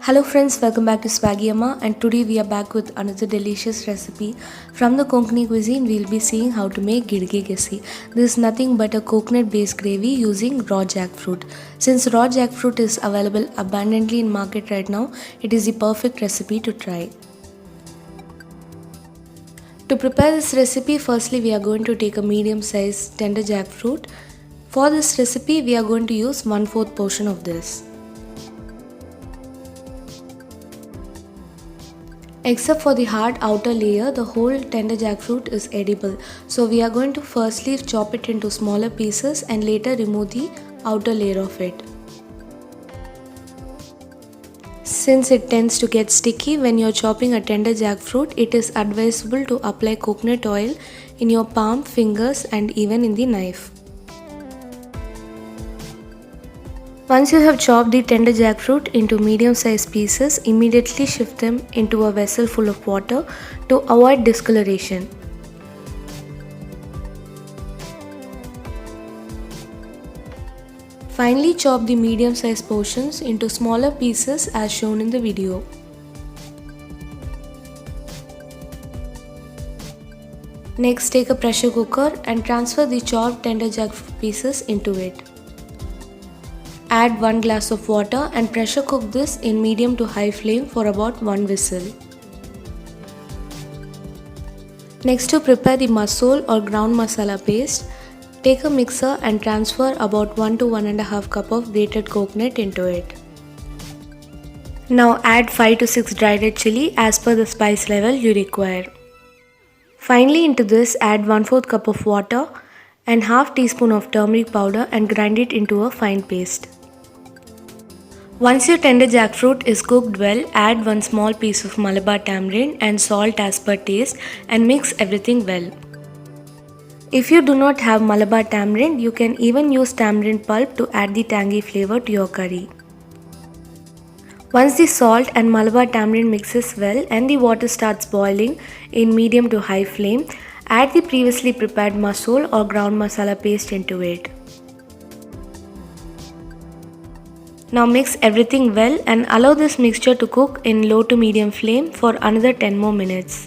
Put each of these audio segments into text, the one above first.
Hello friends, welcome back to Swaggy Amma, and today we are back with another delicious recipe from the Konkani cuisine. We'll be seeing how to make gidge gessi. This is nothing but a coconut based gravy using raw jackfruit. Since raw jackfruit is available abundantly in market right now, it is the perfect recipe to try. To prepare this recipe, firstly we are going to take a medium sized tender jackfruit. For this recipe, we are going to use 1/4 portion of this. Except for the hard outer layer, the whole tender jackfruit is edible. So we are going to firstly chop it into smaller pieces and later remove the outer layer of it. Since it tends to get sticky when you are chopping a tender jackfruit, it is advisable to apply coconut oil in your palm, fingers and even in the knife. Once you have chopped the tender jackfruit into medium-sized pieces, immediately shift them into a vessel full of water to avoid discoloration. Finally, chop the medium-sized portions into smaller pieces as shown in the video. Next, take a pressure cooker and transfer the chopped tender jackfruit pieces into it. Add 1 glass of water and pressure cook this in medium to high flame for about 1 whistle. Next, to prepare the masool or ground masala paste, take a mixer and transfer about 1 to 1.5 cup of grated coconut into it. Now add 5 to 6 dried red chili as per the spice level you require. Finally, into this add 1/4 cup of water and half teaspoon of turmeric powder and grind it into a fine paste. Once your tender jackfruit is cooked well, add 1 small piece of Malabar tamarind and salt as per taste and mix everything well. If you do not have Malabar tamarind, you can even use tamarind pulp to add the tangy flavor to your curry. Once the salt and Malabar tamarind mixes well and the water starts boiling in medium to high flame, add the previously prepared masool or ground masala paste into it. Now mix everything well and allow this mixture to cook in low to medium flame for another 10 more minutes.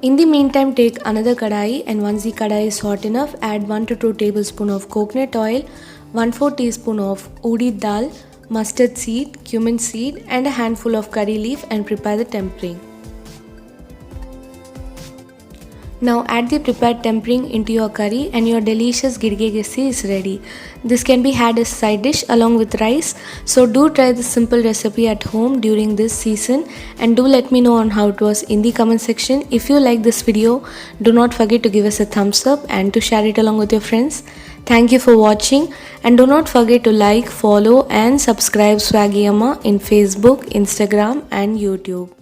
In the meantime, take another kadai, and once the kadai is hot enough, add 1 to 2 tablespoons of coconut oil, 1/4 teaspoon of urdi dal, mustard seed, cumin seed and a handful of curry leaf and prepare the tempering. Now add the prepared tempering into your curry and your delicious gidge gessi is ready. This can be had as side dish along with rice. So do try this simple recipe at home during this season and do let me know on how it was in the comment section. If you like this video, do not forget to give us a thumbs up and to share it along with your friends. Thank you for watching and do not forget to like, follow and subscribe Swaggy Amma in Facebook, Instagram and YouTube.